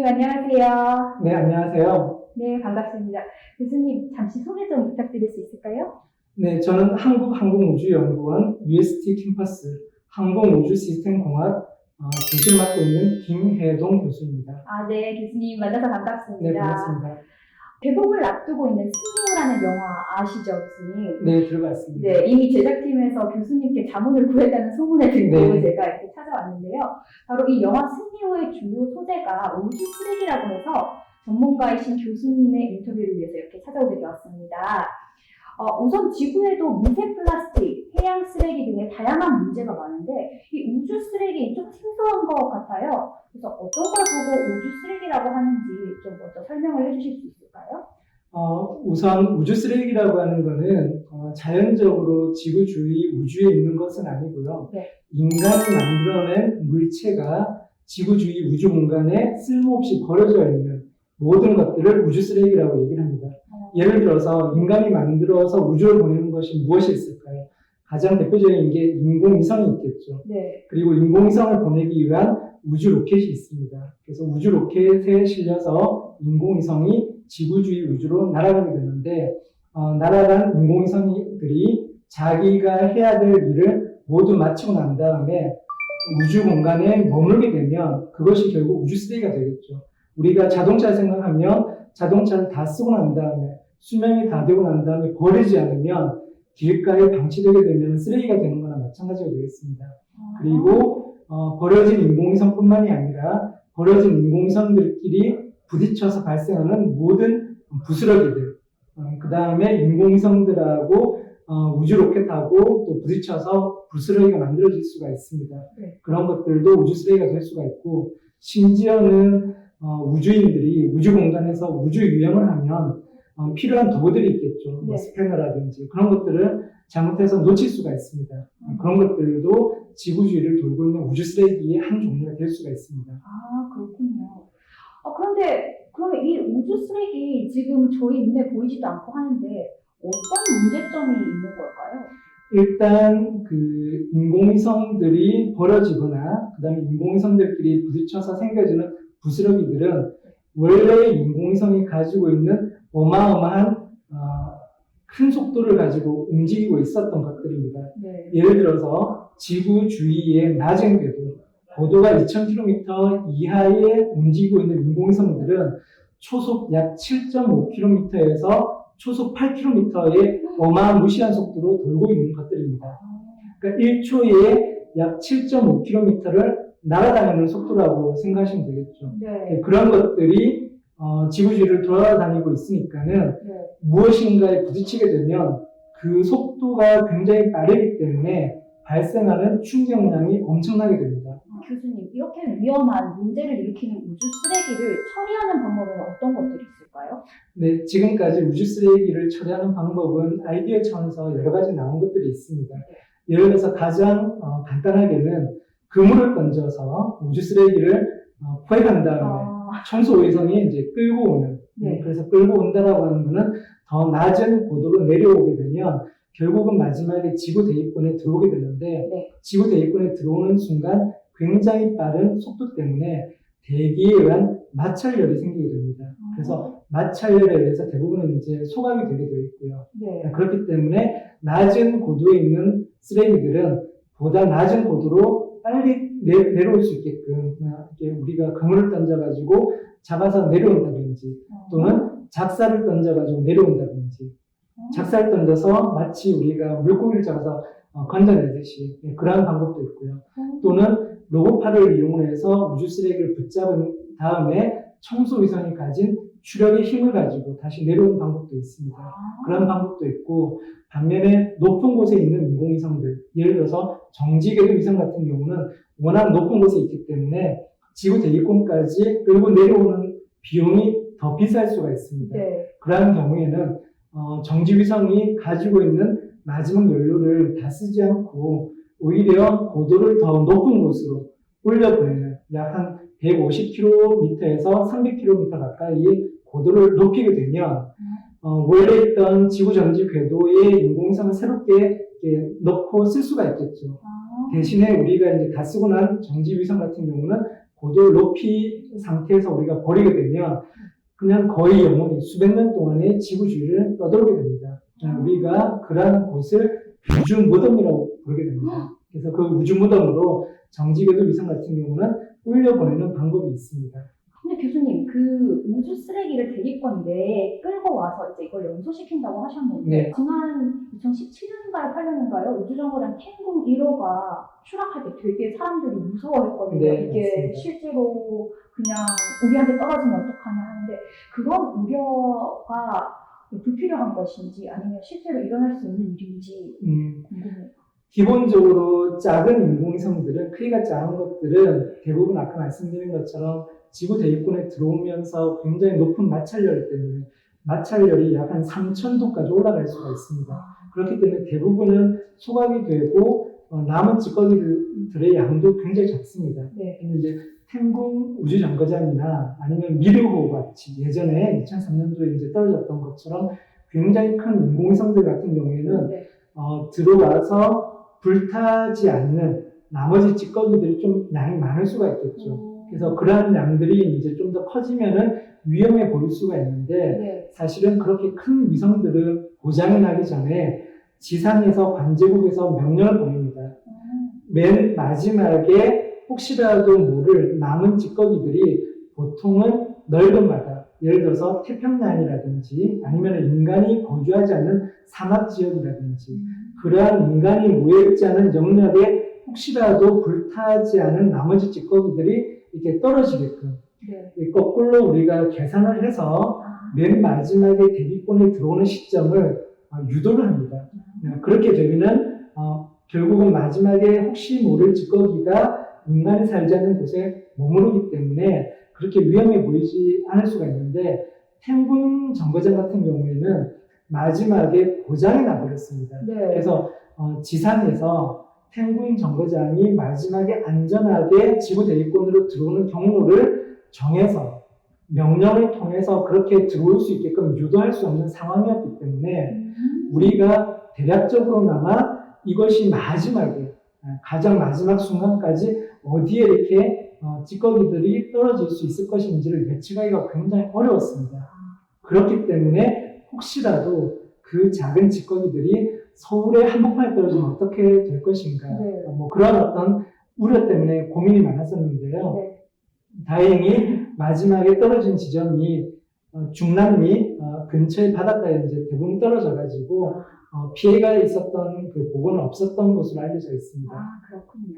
교수님 안녕하세요. 네, 안녕하세요. 네, 반갑습니다. 교수님 잠시 소개 좀 부탁드릴 수 있을까요? 네, 저는 한국항공우주연구원 UST 캠퍼스 항공우주시스템공학 교수를 맡고 있는 김혜동 교수입니다. 네, 교수님 만나서 반갑습니다. 네, 반갑습니다. 개봉을 앞두고 있는 승리호라는 영화 아시죠, 교수님? 네, 들어봤습니다. 네, 이미 제작팀에서 교수님께 자문을 구했다는 소문을 듣고 네. 제가 이렇게 찾아왔는데요. 바로 이 영화 승리호의 주요 소재가 우주 쓰레기라고 해서 전문가이신 교수님의 인터뷰를 위해서 이렇게 찾아오게 되었습니다. 우선 지구에도 미세 플라스틱, 해양 쓰레기 등의 다양한 문제가 많은데 이 우주 쓰레기 좀 생소한 것 같아요. 그래서 어떤 걸 보고 우주 쓰레기라고 하는지 좀 먼저 설명을 해주실 수 있을까요? 우선 우주 쓰레기라고 하는 거는 자연적으로 지구 주위 우주에 있는 것은 아니고요. 네. 인간이 만들어낸 물체가 지구 주위 우주 공간에 쓸모없이 버려져 있는 모든 것들을 우주 쓰레기라고 얘기를 합니다. 예를 들어서 인간이 만들어서 우주를 보내는 것이 무엇이 있을까요? 가장 대표적인 게 인공위성이 있겠죠. 네. 그리고 인공위성을 보내기 위한 우주 로켓이 있습니다. 그래서 우주 로켓에 실려서 인공위성이 지구 주위 우주로 날아가게 되는데 날아간 인공위성들이 자기가 해야 될 일을 모두 마치고 난 다음에 우주 공간에 머물게 되면 그것이 결국 우주 쓰레기가 되겠죠. 우리가 자동차 생각하면 자동차를 다 쓰고 난 다음에 수명이 다 되고 난 다음에 버리지 않으면 길가에 방치되게 되면 쓰레기가 되는 거나 마찬가지가 되겠습니다. 그리고 버려진 인공위성뿐만이 아니라 버려진 인공위성들끼리 부딪혀서 발생하는 모든 부스러기들, 그 다음에 인공위성들하고 우주 로켓하고 또 부딪혀서 부스러기가 만들어질 수가 있습니다. 네. 그런 것들도 우주 쓰레기가 될 수가 있고, 심지어는 우주인들이 우주 공간에서 우주 유영을 하면 필요한 도구들이 있겠죠. 네. 스패너라든지 그런 것들을 잘못해서 놓칠 수가 있습니다. 그런 것들도 지구 주위를 돌고 있는 우주 쓰레기의 한 종류가 될 수가 있습니다. 그렇군요. 그런데 그러면 이 우주 쓰레기 지금 저희 눈에 보이지도 않고 하는데 어떤 문제점이 있는 걸까요? 일단 그 인공위성들이 버려지거나 그다음에 인공위성들끼리 부딪혀서 생겨지는 부스러기들은 원래 인공위성이 가지고 있는 어마어마한 큰 속도를 가지고 움직이고 있었던 것들입니다. 네. 예를 들어서 지구 주위의 낮은 궤도, 고도가 2000km 이하에 움직이고 있는 인공위성들은 초속 약 7.5km에서 초속 8km의 어마무시한 속도로 돌고 있는 것들입니다. 그러니까 1초에 약 7.5km를 날아다니는 속도라고 생각하시면 되겠죠. 네. 그런 것들이 지구주위를 돌아다니고 있으니까는 네. 무엇인가에 부딪히게 되면 그 속도가 굉장히 빠르기 때문에 발생하는 충격량이 엄청나게 됩니다. 교수님, 이렇게 위험한 문제를 일으키는 우주 쓰레기를 처리하는 방법에는 어떤 것들이 있을까요? 네, 지금까지 우주 쓰레기를 처리하는 방법은 아이디어 차원에서 여러 가지 나온 것들이 있습니다. 예를 들어서 가장 간단하게는 그물을 던져서 우주 쓰레기를 포획한 다음에 청소위성이 이제 끌고 오는, 네. 그래서 끌고 온다라고 하는 거는 더 낮은 고도로 내려오게 되면 결국은 마지막에 지구 대기권에 들어오게 되는데 네. 지구 대기권에 들어오는 순간 굉장히 빠른 속도 때문에 대기에 의한 마찰열이 생기게 됩니다. 그래서 마찰열에 의해서 대부분은 이제 소각이 되게 되어 있고요. 네. 그렇기 때문에 낮은 고도에 있는 쓰레기들은 보다 낮은 고도로 빨리 내려올 수 있게끔 이렇게 우리가 그물을 던져가지고 잡아서 내려온다든지 또는 작사를 던져가지고 내려온다든지 작사를 던져서 마치 우리가 물고기를 잡아서 건져내듯이 그러한 방법도 있고요. 또는 로봇팔을 이용해서 우주 쓰레기를 붙잡은 다음에 청소위성이 가진 추력의 힘을 가지고 다시 내려오는 방법도 있습니다. 그런 방법도 있고 반면에 높은 곳에 있는 인공위성들, 예를 들어서 정지궤도 위성 같은 경우는 워낙 높은 곳에 있기 때문에 지구 대기권까지 끌고 내려오는 비용이 더 비쌀 수가 있습니다. 네. 그러한 경우에는 정지위성이 가지고 있는 마지막 연료를 다 쓰지 않고 오히려 고도를 더 높은 곳으로 올려보내는 약 한 150km에서 300km 가까이 고도를 높이게 되면 원래 있던 지구 정지 궤도에 인공위성을 새롭게 넣고 쓸 수가 있겠죠. 대신에 우리가 이제 다 쓰고 난 정지위성 같은 경우는 고도 높이 상태에서 우리가 버리게 되면 그냥 거의 영원히 수백 년 동안의 지구 주위를 떠돌게 됩니다. 우리가 그러한 곳을 우주 무덤이라고 부르게 됩니다. 그래서 그 우주 무덤으로 정지궤도 위성 같은 경우는 올려보내는 방법이 있습니다. 근데 교수님, 그 우주 쓰레기를 대기권 내에 끌고 와서 이제 이걸 연소시킨다고 하셨는데, 네. 지난 2017년인가요, 8년인가요? 우주정거장 탱궁 1호가 추락할 때 되게 사람들이 무서워했거든요. 네, 이게 맞습니다. 실제로 그냥 우리한테 떨어지면 어떡하냐 하는데, 그런 우려가 불필요한 것인지 아니면 실제로 일어날 수 있는 일인지 궁금해요. 기본적으로 작은 인공위성들은, 크기가 작은 것들은 대부분 아까 말씀드린 것처럼 지구 대기권에 들어오면서 굉장히 높은 마찰열 때문에 마찰열이 약 한 3000도까지 올라갈 수가 있습니다. 그렇기 때문에 대부분은 소각이 되고 남은 찌꺼기들의 양도 굉장히 작습니다. 네. 근데 이제 탱궁 우주정거장이나 아니면 미르호 같이 예전에 2003년도에 이제 떨어졌던 것처럼 굉장히 큰 인공위성들 같은 경우에는 네. 들어와서 불타지 않는 나머지 찌꺼기들이 좀 양이 많을 수가 있겠죠. 그래서 그러한 양들이 이제 좀 더 커지면은 위험해 보일 수가 있는데, 네. 사실은 그렇게 큰 위성들은 고장이 나기 전에 지상에서 관제국에서 명령을 보냅니다. 맨 마지막에 혹시라도 모를 남은 찌꺼기들이 보통은 넓은 바다, 예를 들어서 태평양이라든지 아니면 인간이 거주하지 않는 사막 지역이라든지 그러한 인간이 모여있지 않은 영역에 혹시라도 불타지 않은 나머지 찌꺼기들이 이렇게 떨어지게끔 네. 거꾸로 우리가 계산을 해서 맨 마지막에 대기권에 들어오는 시점을 유도를 합니다. 그렇게 되면은 결국은 마지막에 혹시 모를 찌꺼기가 인간이 살지 않는 곳에 머무르기 때문에 그렇게 위험해 보이지 않을 수가 있는데, 탱궁 정거장 같은 경우에는 마지막에 고장이 나버렸습니다. 네. 그래서 지상에서 탱궁 정거장이 마지막에 안전하게 지구 대기권으로 들어오는 경로를 정해서 명령을 통해서 그렇게 들어올 수 있게끔 유도할 수 없는 상황이었기 때문에 우리가 대략적으로나마 이것이 마지막에 가장 마지막 순간까지 어디에 이렇게 찌꺼기들이 떨어질 수 있을 것인지를 예측하기가 굉장히 어려웠습니다. 그렇기 때문에 혹시라도 그 작은 찌꺼기들이 서울의 한복판에 떨어지면 어떻게 될 것인가, 네. 뭐 그런 어떤 우려 때문에 고민이 많았었는데요. 네. 다행히 마지막에 떨어진 지점이 중남미 근처의 바닷가에 이제 대부분 떨어져가지고 피해가 있었던 그 보고는 없었던 것으로 알려져 있습니다. 아, 그렇군요.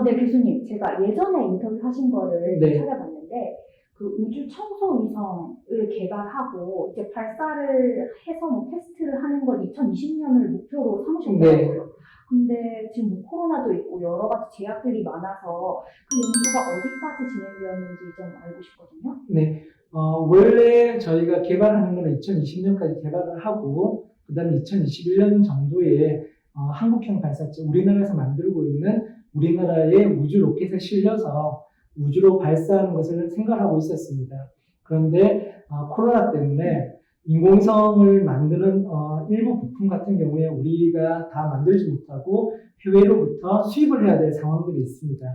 네, 교수님. 제가 예전에 인터뷰 하신 거를 네. 찾아봤는데, 그 우주 청소 위성을 개발하고 이제 발사를 해서 뭐 테스트를 하는 걸 2020년을 목표로 삼으셨더라고요. 근데 지금 뭐 코로나도 있고 여러 가지 제약들이 많아서 그 연구가 어디까지 진행되었는지 좀 알고 싶거든요. 네. 원래 저희가 개발하는 건 2020년까지 개발을 하고, 그 다음에 2021년 정도에 한국형 발사체, 우리나라에서 만들고 있는 우리나라의 우주 로켓에 실려서 우주로 발사하는 것을 생각하고 있었습니다. 그런데 코로나 때문에 인공위성을 만드는 일부 부품 같은 경우에 우리가 다 만들지 못하고 해외로부터 수입을 해야 될 상황들이 있습니다.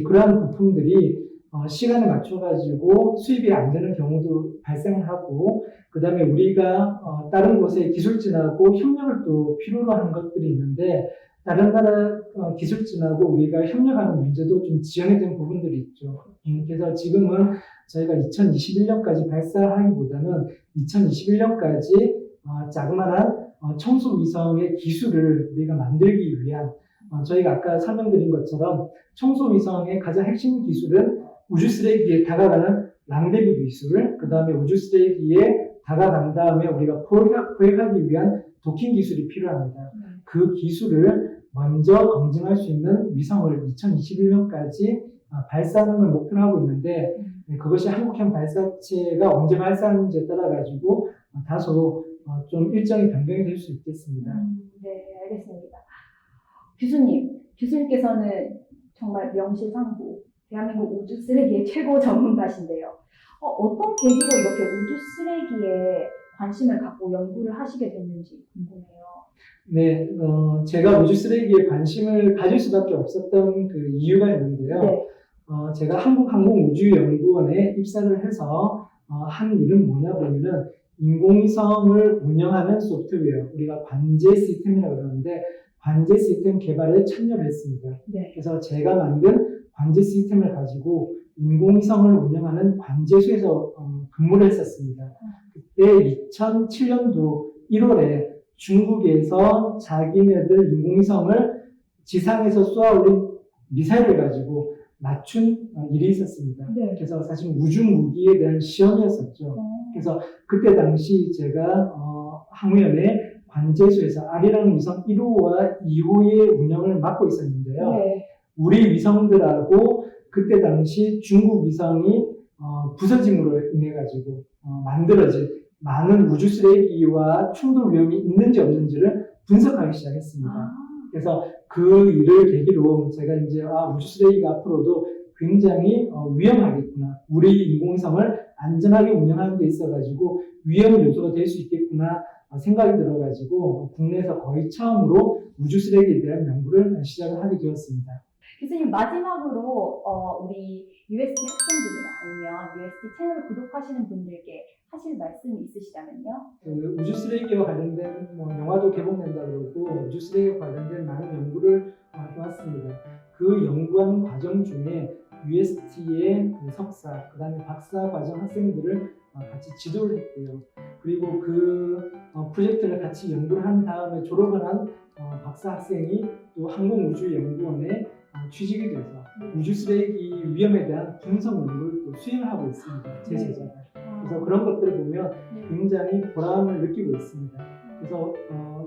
그러한 부품들이 시간에 맞춰가지고 수입이 안 되는 경우도 발생을 하고, 그 다음에 우리가 다른 곳에 기술진하고 협력을 또 필요로 하는 것들이 있는데, 다른 나라 기술진하고 우리가 협력하는 문제도 좀 지연이 된 부분들이 있죠. 그래서 지금은 저희가 2021년까지 발사하기보다는 2021년까지 자그마한 청소 위성의 기술을 우리가 만들기 위한, 저희가 아까 설명드린 것처럼 청소 위성의 가장 핵심 기술은 우주 쓰레기에 다가가는 랑데비 기술, 그 다음에 우주 쓰레기에 다가간 다음에 우리가 포획하기 위한 도킹 기술이 필요합니다. 그 기술을 먼저 검증할 수 있는 위성을 2021년까지 발사하는 걸 목표로 하고 있는데, 그것이 한국형 발사체가 언제 발사하는지에 따라 가지고 다소 좀 일정이 변경이 될 수 있겠습니다. 네, 알겠습니다. 교수님께서는 정말 명실상부 대한민국 우주 쓰레기의 최고 전문가신데요. 어떤 계기로 이렇게 우주 쓰레기에 관심을 갖고 연구를 하시게 됐는지 궁금해요. 네, 제가 우주 쓰레기에 관심을 가질 수밖에 없었던 그 이유가 있는데요. 네. 제가 한국항공우주연구원에 입사를 해서 한 일은 뭐냐 보면은 인공위성을 운영하는 소프트웨어, 우리가 관제 시스템이라고 그러는데 관제 시스템 개발에 참여를 했습니다. 네. 그래서 제가 만든 관제 시스템을 가지고 인공위성을 운영하는 관제소에서 근무를 했었습니다. 그때 2007년도 1월에 중국에서 자기네들 인공위성을 지상에서 쏘아올린 미사일을 가지고 맞춘 일이 있었습니다. 네. 그래서 사실 우주 무기에 대한 시험이었었죠. 그래서 그때 당시 제가 항우연의 관제소에서 아리랑 위성 1호와 2호의 운영을 맡고 있었는데요. 네. 우리 위성들하고 그때 당시 중국 위성이 부서짐으로 인해 가지고 만들어진 많은 우주 쓰레기와 충돌 위험이 있는지 없는지를 분석하기 시작했습니다. 아, 그래서 그 일을 계기로 제가 이제 우주 쓰레기가 앞으로도 굉장히 위험하겠구나. 우리 인공위성을 안전하게 운영하는 데 있어가지고 위험 요소가 될 수 있겠구나 생각이 들어가지고 국내에서 거의 처음으로 우주 쓰레기에 대한 연구를 시작을 하게 되었습니다. 교수님 마지막으로 우리 UST 학생들이나 아니면 UST 채널을 구독하시는 분들께 하실 말씀이 있으시다면요? 그 우주 쓰레기와 관련된 영화도 개봉된다 그러고 우주 쓰레기와 관련된 많은 연구를 해왔습니다. 그 연구하는 과정 중에 UST의 그 석사, 그 다음에 박사 과정 학생들을 같이 지도를 했고요. 그리고 그 프로젝트를 같이 연구를 한 다음에 졸업을 한 박사 학생이 또 항공우주연구원에 취직이 돼서 우주 쓰레기 위험에 대한 분석 연구를 또 수행하고 있습니다. 제 제자가. 그래서 그런 것들을 보면 굉장히 보람을 느끼고 있습니다. 그래서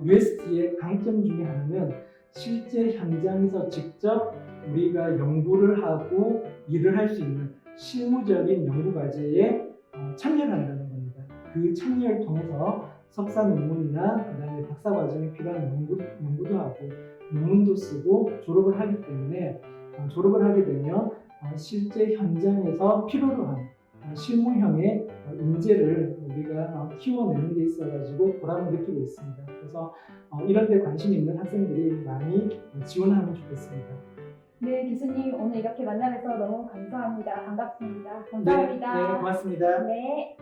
UST의 강점 중에 하나는 실제 현장에서 직접 우리가 연구를 하고 일을 할 수 있는 실무적인 연구 과제에 참여를 한다는 겁니다. 그 참여를 통해서 석사 논문이나 그다음에 박사 과정에 필요한 연구도 하고 논문도 쓰고 졸업을 하기 때문에 졸업을 하게 되면 실제 현장에서 필요로 한 실무형의 인재를 우리가 키워내는 데 있어가지고 보람을 느끼고 있습니다. 그래서 이런 데 관심 있는 학생들이 많이 지원하면 좋겠습니다. 네, 교수님 오늘 이렇게 만나뵈서 너무 감사합니다. 반갑습니다. 네, 감사합니다. 네, 고맙습니다. 네.